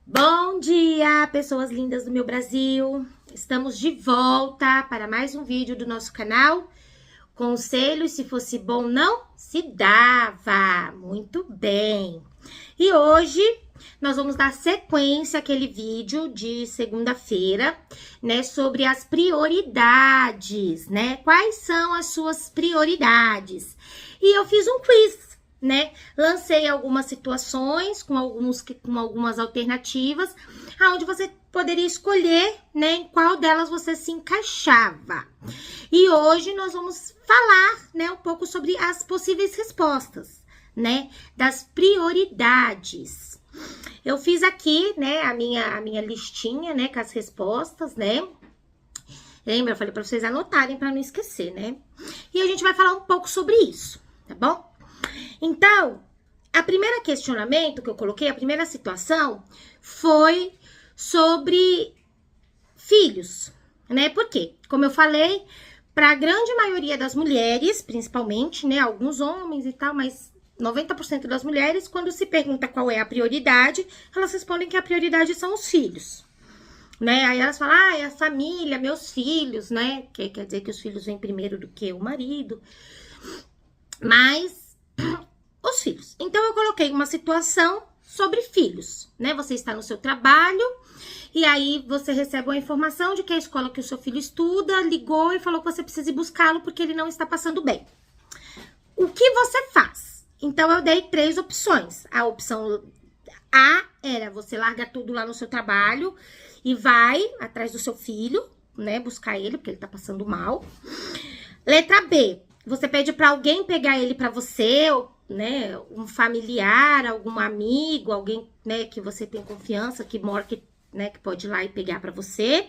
Bom dia, pessoas lindas do meu Brasil! Estamos de volta para mais um vídeo do nosso canal. Conselhos, se fosse bom, não se dava. Muito bem. E hoje nós vamos dar sequência àquele vídeo de segunda-feira, né, sobre as prioridades, né? Quais são as suas prioridades? E eu fiz um quiz, né? Lancei algumas situações com algumas alternativas, aonde você poderia escolher, né, em qual delas você se encaixava. E hoje nós vamos falar, né, um pouco sobre as possíveis respostas, né, das prioridades. Eu fiz aqui, né, a minha listinha, né, com as respostas, né? Lembra? Eu falei para vocês anotarem para não esquecer, né? E a gente vai falar um pouco sobre isso, tá bom? Então, a primeira questionamento que eu coloquei, a primeira situação, foi sobre filhos, né? Por quê? Como eu falei, para a grande maioria das mulheres, principalmente, né? Alguns homens e tal, mas 90% das mulheres, quando se pergunta qual é a prioridade, elas respondem que a prioridade são os filhos, né? Aí elas falam, é a família, meus filhos, né? Que quer dizer que os filhos vêm primeiro do que o marido. Mas os filhos. Então, eu coloquei uma situação sobre filhos, né? Você está no seu trabalho e aí você recebe uma informação de que a escola que o seu filho estuda ligou e falou que você precisa ir buscá-lo porque ele não está passando bem. O que você faz? Então, eu dei 3 opções. A opção A era você larga tudo lá no seu trabalho e vai atrás do seu filho, né? Buscar ele porque ele tá passando mal. Letra B, você pede para alguém pegar ele para você, ou, né, um familiar, algum amigo, alguém, né, que você tem confiança, que mora, né, que pode ir lá e pegar para você.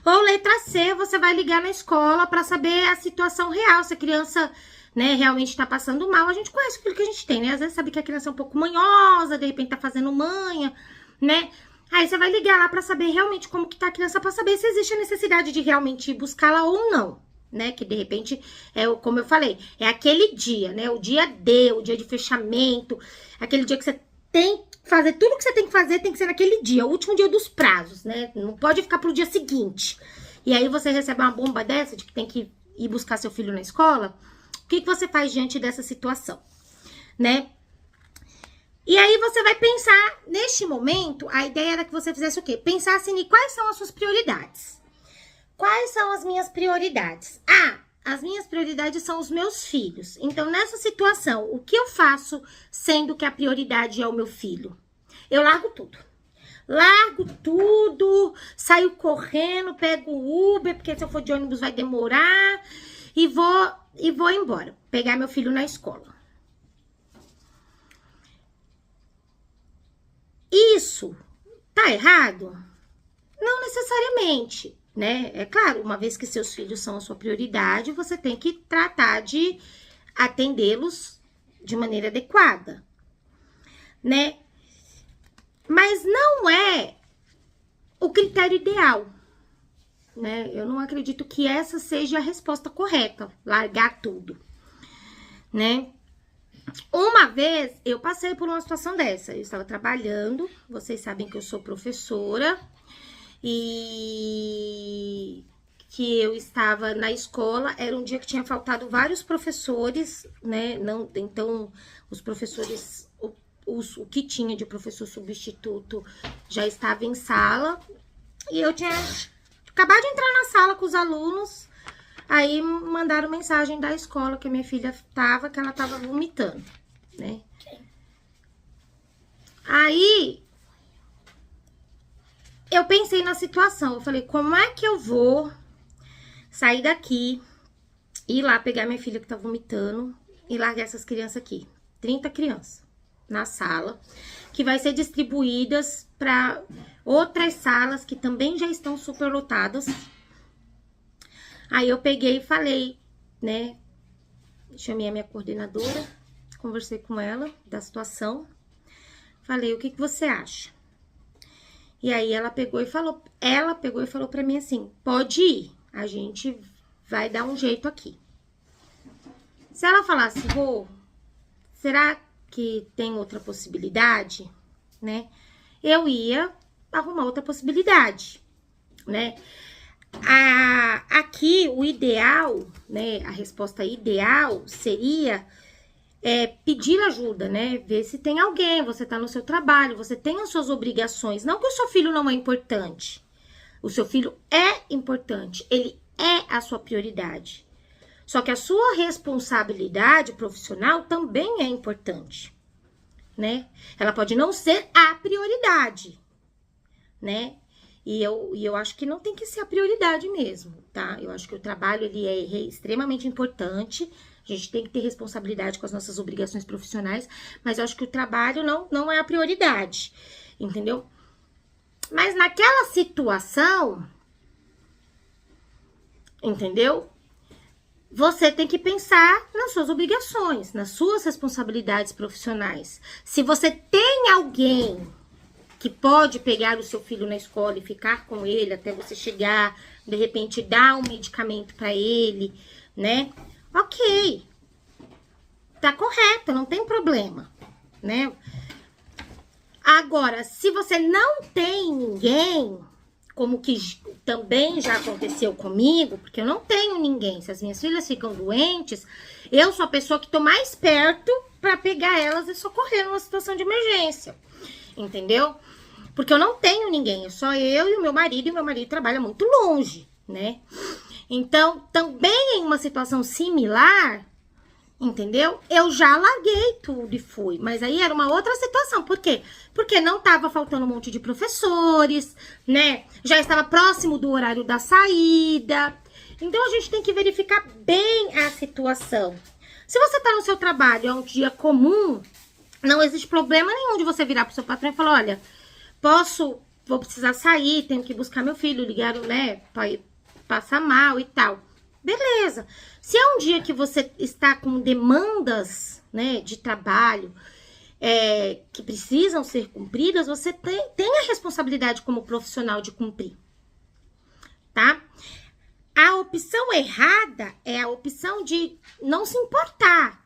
Ou letra C, você vai ligar na escola para saber a situação real, se a criança, né, realmente tá passando mal. A gente conhece aquilo que a gente tem, né? Às vezes sabe que a criança é um pouco manhosa, de repente tá fazendo manha, né? Aí você vai ligar lá para saber realmente como que tá a criança, para saber se existe a necessidade de realmente ir buscá-la ou não, né? Que de repente, como eu falei, é aquele dia, né? O dia D, o dia de fechamento, aquele dia que você tem que fazer tudo que você tem que ser naquele dia, o último dia dos prazos, né? Não pode ficar pro dia seguinte. E aí você recebe uma bomba dessa, de que tem que ir buscar seu filho na escola. O que você faz diante dessa situação, né? E aí você vai pensar, neste momento, a ideia era que você fizesse o quê? Pensasse em quais são as suas prioridades. Quais são as minhas prioridades? As minhas prioridades são os meus filhos. Então, nessa situação, o que eu faço sendo que a prioridade é o meu filho? Eu largo tudo. Largo tudo, saio correndo, pego o Uber, porque se eu for de ônibus vai demorar, e vou embora, pegar meu filho na escola. Isso tá errado? Não necessariamente, né? É claro, uma vez que seus filhos são a sua prioridade, você tem que tratar de atendê-los de maneira adequada, né? Mas não é o critério ideal, né? Eu não acredito que essa seja a resposta correta, largar tudo, né? Uma vez eu passei por uma situação dessa, eu estava trabalhando, vocês sabem que eu sou professora, e que eu estava na escola, era um dia que tinha faltado vários professores, né? Não, então, os professores, o que tinha de professor substituto já estava em sala, e eu tinha acabado de entrar na sala com os alunos, aí mandaram mensagem da escola que a minha filha tava, que ela tava vomitando, né? Aí eu pensei na situação, eu falei, como é que eu vou sair daqui, ir lá pegar minha filha que tá vomitando e largar essas crianças aqui? 30 crianças na sala, que vai ser distribuídas para outras salas que também já estão superlotadas. Aí eu peguei e falei, né, chamei a minha coordenadora, conversei com ela da situação, falei, o que você acha? E aí ela pegou e falou para mim assim, pode ir, a gente vai dar um jeito aqui. Se ela falasse, será que tem outra possibilidade, né? eu ia arrumar outra possibilidade, né? Aqui, o ideal, né? A resposta ideal seria pedir ajuda, né? Ver se tem alguém, você tá no seu trabalho, você tem as suas obrigações. Não que o seu filho não é importante. O seu filho é importante, ele é a sua prioridade. Só que a sua responsabilidade profissional também é importante, né? Ela pode não ser a prioridade, né? E eu acho que não tem que ser a prioridade mesmo, tá? Eu acho que o trabalho, ele é extremamente importante. A gente tem que ter responsabilidade com as nossas obrigações profissionais, mas eu acho que o trabalho não é a prioridade, entendeu? Mas naquela situação, entendeu? Você tem que pensar nas suas obrigações, nas suas responsabilidades profissionais. Se você tem alguém que pode pegar o seu filho na escola e ficar com ele até você chegar, de repente dar um medicamento para ele, né? Ok, tá correto, não tem problema, né? Agora, se você não tem ninguém, como que também já aconteceu comigo, porque eu não tenho ninguém, se as minhas filhas ficam doentes, eu sou a pessoa que tô mais perto para pegar elas e socorrer numa situação de emergência, entendeu? Porque eu não tenho ninguém, é só eu e o meu marido trabalha muito longe, né? Então, também em uma situação similar, entendeu? Eu já larguei tudo e fui. Mas aí era uma outra situação. Por quê? Porque não tava faltando um monte de professores, né? Já estava próximo do horário da saída. Então, a gente tem que verificar bem a situação. Se você tá no seu trabalho, é um dia comum, não existe problema nenhum de você virar pro seu patrão e falar, olha, vou precisar sair, tenho que buscar meu filho, ligaram, né, passa mal e tal. Beleza. Se é um dia que você está com demandas, né, de trabalho que precisam ser cumpridas, você tem a responsabilidade como profissional de cumprir, tá? A opção errada é a opção de não se importar,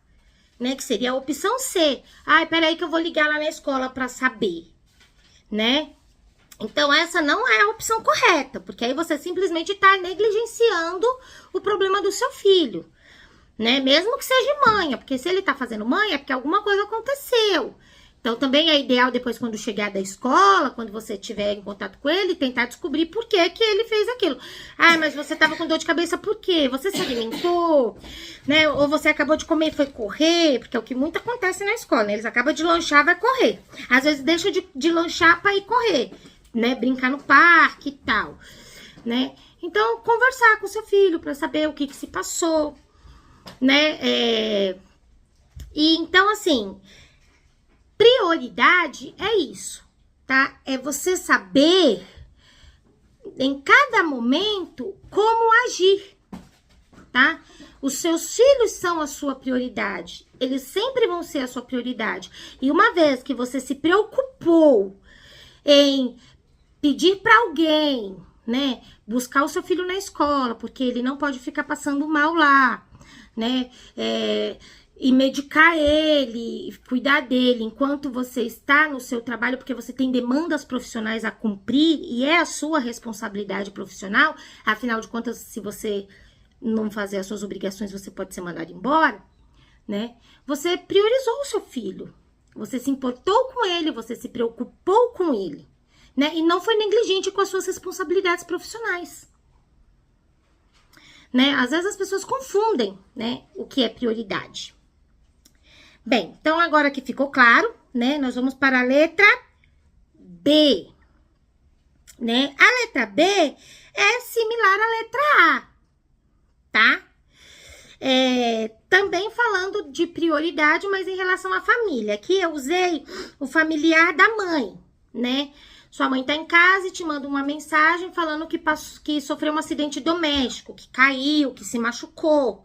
né, que seria a opção C. Ai, peraí que eu vou ligar lá na escola para saber, né? Então, essa não é a opção correta, porque aí você simplesmente está negligenciando o problema do seu filho, né? Mesmo que seja manha, porque se ele está fazendo manha é porque alguma coisa aconteceu. Então, também é ideal depois, quando chegar da escola, quando você estiver em contato com ele, tentar descobrir por que que ele fez aquilo. Ah, mas você estava com dor de cabeça por quê? Você se alimentou, né? Ou você acabou de comer e foi correr, porque é o que muito acontece na escola, né? Eles acabam de lanchar, vai correr. Às vezes deixa de lanchar para ir correr, né, brincar no parque e tal, né? Então, conversar com seu filho para saber o que se passou, né? E então, assim, prioridade é isso, tá? É você saber em cada momento como agir, tá? Os seus filhos são a sua prioridade, eles sempre vão ser a sua prioridade. E uma vez que você se preocupou em pedir para alguém, né, buscar o seu filho na escola, porque ele não pode ficar passando mal lá, né, e medicar ele, cuidar dele enquanto você está no seu trabalho, porque você tem demandas profissionais a cumprir e é a sua responsabilidade profissional. Afinal de contas, se você não fazer as suas obrigações, você pode ser mandado embora, né? Você priorizou o seu filho, você se importou com ele, você se preocupou com ele, né? E não foi negligente com as suas responsabilidades profissionais, né? Às vezes as pessoas confundem, né, o que é prioridade. Bem, então agora que ficou claro, né, nós vamos para a letra B, né? A letra B é similar à letra A, tá? Também falando de prioridade, mas em relação à família. Aqui eu usei o familiar da mãe, né? Sua mãe tá em casa e te manda uma mensagem falando que sofreu um acidente doméstico, que caiu, que se machucou,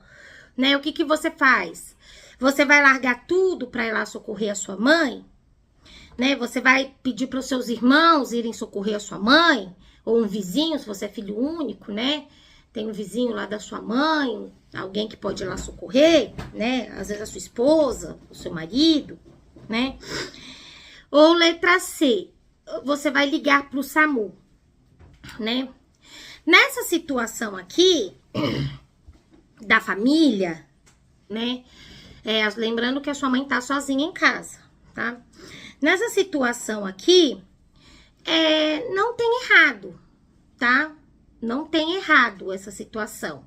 né? O que você faz? Você vai largar tudo para ir lá socorrer a sua mãe, né? Você vai pedir para os seus irmãos irem socorrer a sua mãe, ou um vizinho, se você é filho único, né? Tem um vizinho lá da sua mãe, alguém que pode ir lá socorrer, né? Às vezes a sua esposa, o seu marido, né? Ou letra C. você vai ligar pro SAMU, né? Nessa situação aqui da família, né? Lembrando que a sua mãe tá sozinha em casa, tá? Nessa situação aqui, não tem errado, tá? Não tem errado essa situação.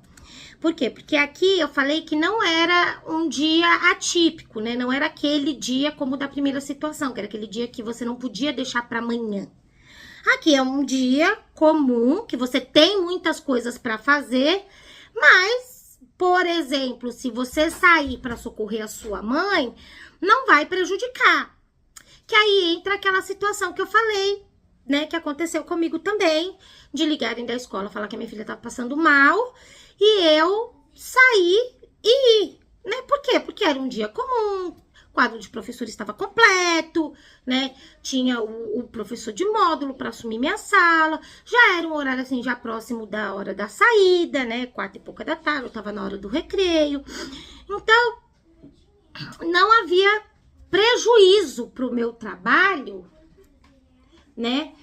Por quê? Porque aqui eu falei que não era um dia atípico, né? Não era aquele dia como da primeira situação, que era aquele dia que você não podia deixar para amanhã. Aqui é um dia comum, que você tem muitas coisas para fazer, mas, por exemplo, se você sair para socorrer a sua mãe, não vai prejudicar. Que aí entra aquela situação que eu falei, né? Que aconteceu comigo também, de ligarem da escola, falar que a minha filha tava passando mal, e eu saí e ir, né? Por quê? Porque era um dia comum, o quadro de professor estava completo, né? Tinha o professor de módulo para assumir minha sala, já era um horário assim, já próximo da hora da saída, né? 4h pouca da tarde, eu tava na hora do recreio. Então, não havia prejuízo pro meu trabalho, né?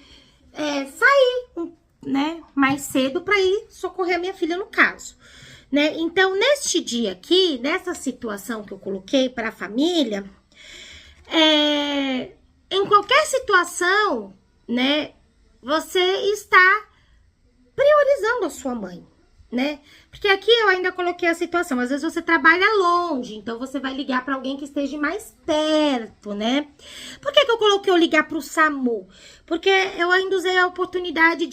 Sair, né, mais cedo para ir socorrer a minha filha no caso, né? Então, neste dia aqui, nessa situação que eu coloquei para a família, em qualquer situação, né, você está priorizando a sua mãe, né? Porque aqui eu ainda coloquei a situação, às vezes você trabalha longe, então você vai ligar para alguém que esteja mais perto, né? Por que eu coloquei eu ligar para o SAMU? Porque eu ainda usei a oportunidade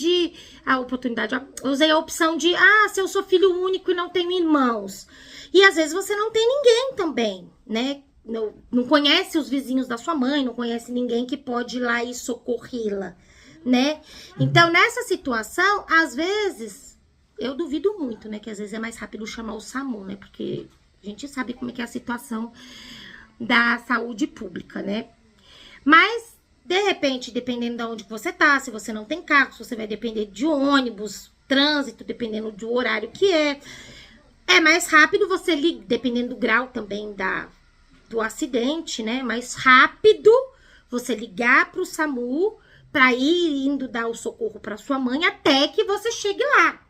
eu usei a opção de, se eu sou filho único e não tenho irmãos. E às vezes você não tem ninguém também, né? Não conhece os vizinhos da sua mãe, não conhece ninguém que pode ir lá e socorrê-la, né? Então, nessa situação, às vezes, eu duvido muito, né? Que às vezes é mais rápido chamar o SAMU, né? Porque a gente sabe como é que é a situação da saúde pública, né? Mas, de repente, dependendo de onde você tá, se você não tem carro, se você vai depender de ônibus, trânsito, dependendo do horário que é mais rápido você dependendo do grau também do acidente, né? Mais rápido você ligar para o SAMU para ir indo dar o socorro para sua mãe até que você chegue lá,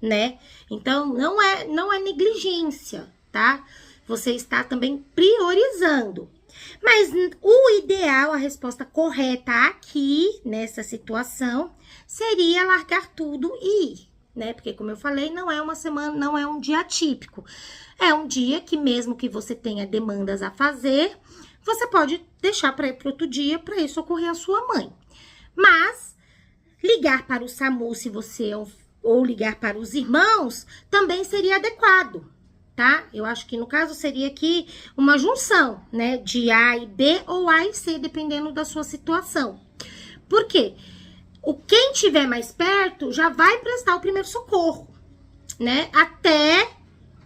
né? Então, não é negligência, tá? Você está também priorizando. Mas o ideal, a resposta correta aqui, nessa situação, seria largar tudo e ir, né? Porque, como eu falei, não é uma semana, não é um dia atípico. É um dia que, mesmo que você tenha demandas a fazer, você pode deixar para ir para outro dia para ir socorrer a sua mãe. Mas, ligar para o SAMU, se você ou ligar para os irmãos, também seria adequado, tá? Eu acho que no caso seria aqui uma junção, né? De A e B ou A e C, dependendo da sua situação. Por quê? Quem tiver mais perto já vai prestar o primeiro socorro, né? Até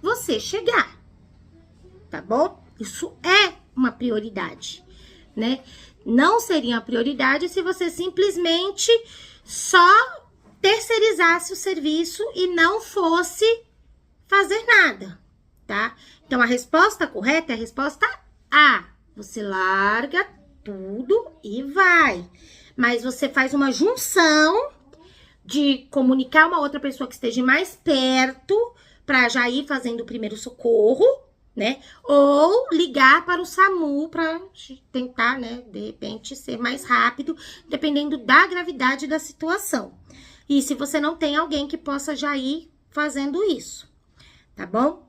você chegar, tá bom? Isso é uma prioridade, né? Não seria uma prioridade se você simplesmente só terceirizasse o serviço e não fosse fazer nada, tá? Então, a resposta correta é a resposta A. Você larga tudo e vai. Mas você faz uma junção de comunicar uma outra pessoa que esteja mais perto para já ir fazendo o primeiro socorro, né? Ou ligar para o SAMU para tentar, né, de repente, ser mais rápido, dependendo da gravidade da situação. E se você não tem alguém que possa já ir fazendo isso, tá bom?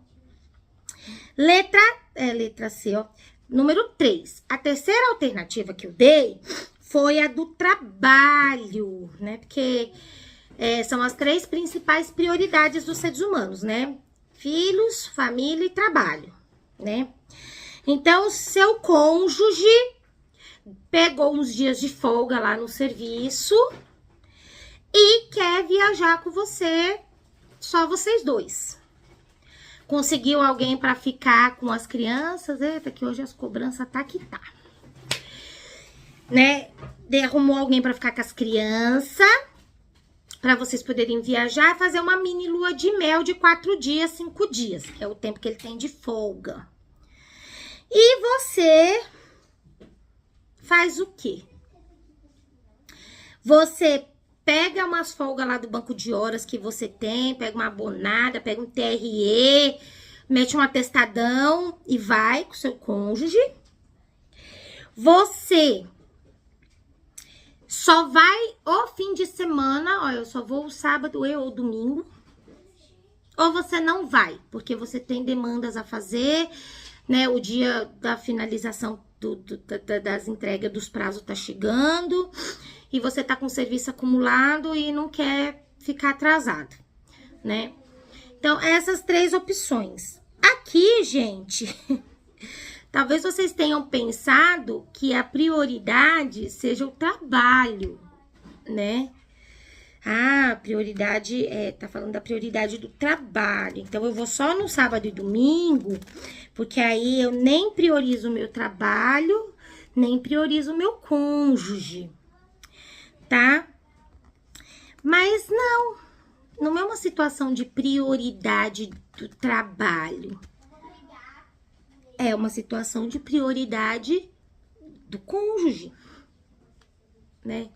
Letra C, ó. Número 3. A terceira alternativa que eu dei foi a do trabalho, né? Porque são as 3 principais prioridades dos seres humanos, né? Filhos, família e trabalho, né? Então, seu cônjuge pegou uns dias de folga lá no serviço e quer viajar com você, só vocês dois. Conseguiu alguém para ficar com as crianças? Eita, que hoje as cobranças tá que tá. Né? Arrumou alguém para ficar com as crianças, para vocês poderem viajar, fazer uma mini lua de mel de 4 dias, 5 dias, que é o tempo que ele tem de folga. E você faz o quê? Você pega umas folgas lá do banco de horas que você tem, pega uma abonada, pega um TRE, mete um atestadão e vai com seu cônjuge. Você só vai o fim de semana, ó, eu só vou o sábado ou domingo. Ou você não vai, porque você tem demandas a fazer, né? O dia da finalização das entregas dos prazos tá chegando e você tá com serviço acumulado e não quer ficar atrasado, né? Então, essas 3 opções. Aqui, gente, talvez vocês tenham pensado que a prioridade seja o trabalho, né? Ah, a prioridade tá falando da prioridade do trabalho. Então, eu vou só no sábado e domingo, porque aí eu nem priorizo o meu trabalho, nem priorizo o meu cônjuge, tá? Mas não é uma situação de prioridade do trabalho. É uma situação de prioridade do cônjuge, né?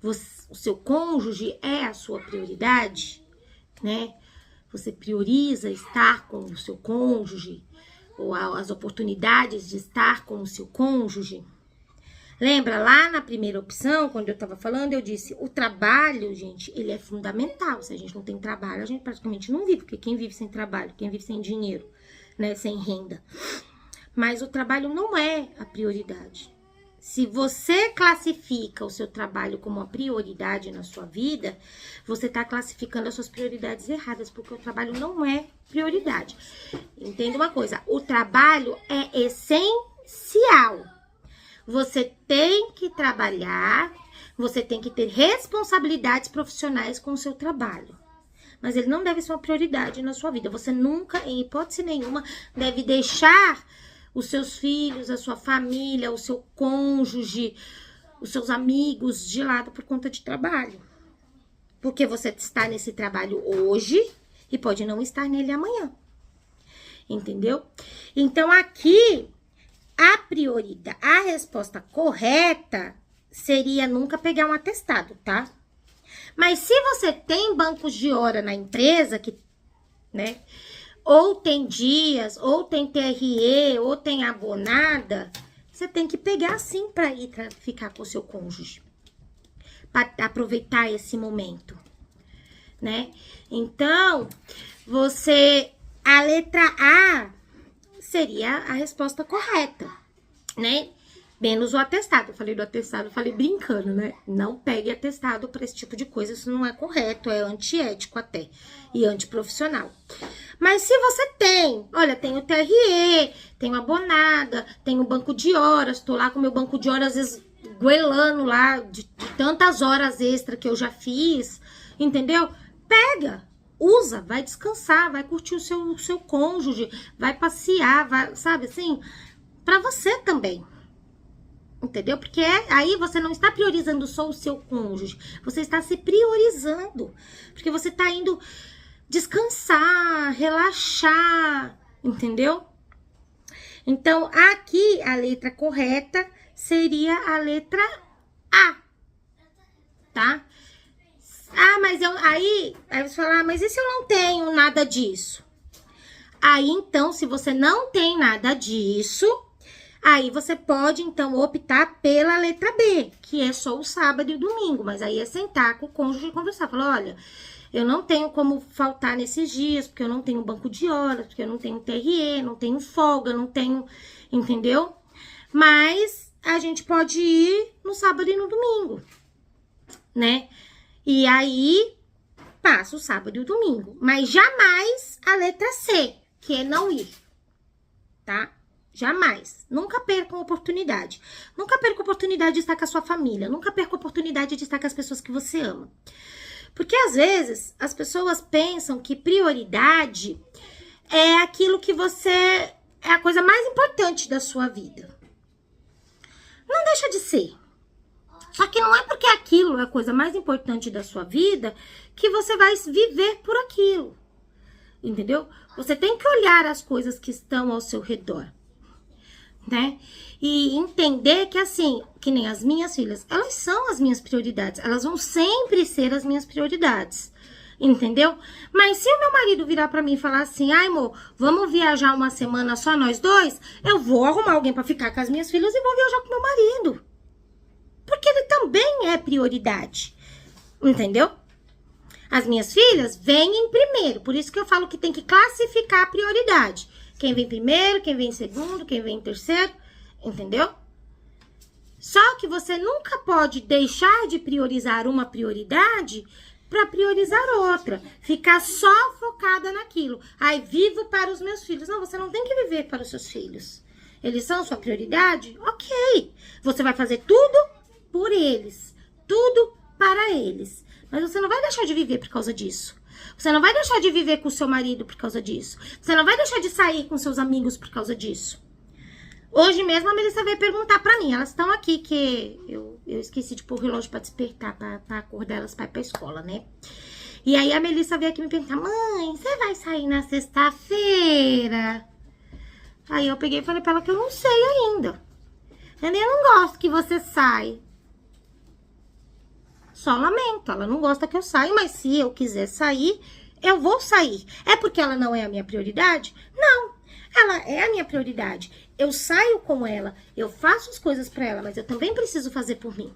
O seu cônjuge é a sua prioridade, né? Você prioriza estar com o seu cônjuge, ou as oportunidades de estar com o seu cônjuge. Lembra lá na primeira opção, quando eu tava falando, eu disse, o trabalho, gente, ele é fundamental. Se a gente não tem trabalho, a gente praticamente não vive, porque quem vive sem trabalho, quem vive sem dinheiro, né, sem renda. Mas o trabalho não é a prioridade. Se você classifica o seu trabalho como uma prioridade na sua vida, você está classificando as suas prioridades erradas, porque o trabalho não é prioridade. Entenda uma coisa, o trabalho é essencial. Você tem que trabalhar, você tem que ter responsabilidades profissionais com o seu trabalho. Mas ele não deve ser uma prioridade na sua vida. Você nunca, em hipótese nenhuma, deve deixar os seus filhos, a sua família, o seu cônjuge, os seus amigos de lado por conta de trabalho. Porque você está nesse trabalho hoje e pode não estar nele amanhã. Entendeu? Então, aqui, a prioridade, a resposta correta seria nunca pegar um atestado, tá? Mas se você tem bancos de hora na empresa, que, né? Ou tem dias, ou tem TRE, ou tem abonada, você tem que pegar sim para ir pra ficar com o seu cônjuge. Para aproveitar esse momento, né? Então, a letra A seria a resposta correta, né? Menos o atestado. Eu falei do atestado, eu falei brincando, né? Não pegue atestado para esse tipo de coisa, isso não é correto, é antiético até, e antiprofissional. Mas se você tem, olha, tem o TRE, tem a abonada, tem o banco de horas, tô lá com o meu banco de horas, às vezes, goelando lá, de tantas horas extra que eu já fiz, entendeu? Pega, usa, vai descansar, vai curtir o seu cônjuge, vai passear, vai, sabe assim, pra você também. Entendeu? Porque aí você não está priorizando só o seu cônjuge, você está se priorizando, porque você está indo descansar, relaxar, entendeu? Então, aqui a letra correta seria a letra A, tá? Ah, mas aí você fala, mas e se eu não tenho nada disso? Aí, então, se você não tem nada disso, aí você pode, então, optar pela letra B, que é só o sábado e o domingo. Mas aí é sentar com o cônjuge e conversar. Falar, olha, eu não tenho como faltar nesses dias, porque eu não tenho banco de horas, porque eu não tenho TRE, não tenho folga, não tenho, entendeu? Mas a gente pode ir no sábado e no domingo, né? E aí, passa o sábado e o domingo. Mas jamais a letra C, que é não ir, tá? Jamais. Nunca perca a oportunidade. Nunca perca a oportunidade de estar com a sua família. Nunca perca a oportunidade de estar com as pessoas que você ama. Porque, às vezes, as pessoas pensam que prioridade é aquilo que você... é a coisa mais importante da sua vida. Não deixa de ser. Só que não é porque aquilo é a coisa mais importante da sua vida que você vai viver por aquilo. Entendeu? Você tem que olhar as coisas que estão ao seu redor. né? E entender que, assim, que nem as minhas filhas, elas são as minhas prioridades. Elas vão sempre ser as minhas prioridades. Entendeu? Mas se o meu marido virar pra mim e falar assim, ai, amor, vamos viajar uma semana só nós dois, eu vou arrumar alguém pra ficar com as minhas filhas e vou viajar com meu marido. Porque ele também é prioridade. Entendeu? As minhas filhas vêm em primeiro. Por isso que eu falo que tem que classificar a prioridade. Quem vem primeiro, quem vem em segundo, quem vem em terceiro. Entendeu? Só que você nunca pode deixar de priorizar uma prioridade para priorizar outra. Ficar só focada naquilo. Ai, vivo para os meus filhos. Não, você não tem que viver para os seus filhos. Eles são sua prioridade? Ok. Você vai fazer tudo por eles. Tudo para eles. Mas você não vai deixar de viver por causa disso. Você não vai deixar de viver com o seu marido por causa disso. Você não vai deixar de sair com seus amigos por causa disso. Hoje mesmo a Melissa veio perguntar pra mim. Elas estão aqui, que eu esqueci de pôr o relógio pra despertar, pra acordar elas pra ir pra escola, né? E aí a Melissa veio aqui me perguntar, mãe, você vai sair na sexta-feira? Aí eu peguei e falei pra ela que eu não sei ainda. Eu não gosto que você saia. Só lamento, ela não gosta que eu saia, mas se eu quiser sair, eu vou sair. É porque ela não é a minha prioridade? Não, ela é a minha prioridade. Eu saio com ela, eu faço as coisas pra ela, mas eu também preciso fazer por mim.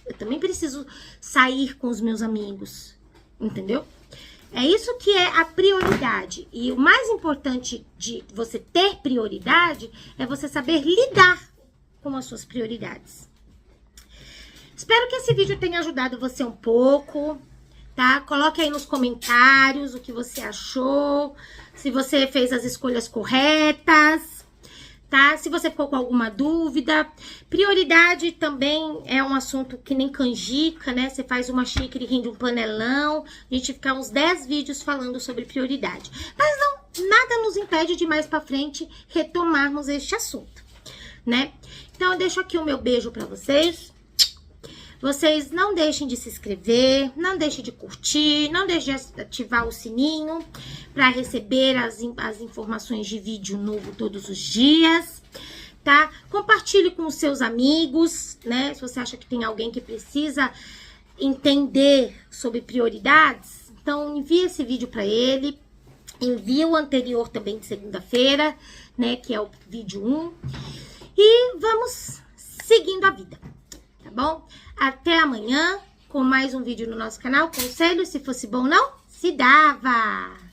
Eu também preciso sair com os meus amigos, entendeu? É isso que é a prioridade. E o mais importante de você ter prioridade é você saber lidar com as suas prioridades. Espero que esse vídeo tenha ajudado você um pouco, tá? Coloque aí nos comentários o que você achou, se você fez as escolhas corretas, tá? Se você ficou com alguma dúvida. Prioridade também é um assunto que nem canjica, né? Você faz uma xícara e rende um panelão. A gente fica uns 10 vídeos falando sobre prioridade. Mas não, nada nos impede de mais pra frente retomarmos este assunto, né? Então eu deixo aqui o meu beijo pra vocês. Vocês não deixem de se inscrever, não deixem de curtir, não deixem de ativar o sininho para receber as informações de vídeo novo todos os dias, tá? Compartilhe com os seus amigos, né? Se você acha que tem alguém que precisa entender sobre prioridades, então envie esse vídeo para ele. Envie o anterior também de segunda-feira, né? Que é o vídeo 1. E vamos seguindo a vida, tá bom? Até amanhã com mais um vídeo no nosso canal. Conselho, se fosse bom, não se dava!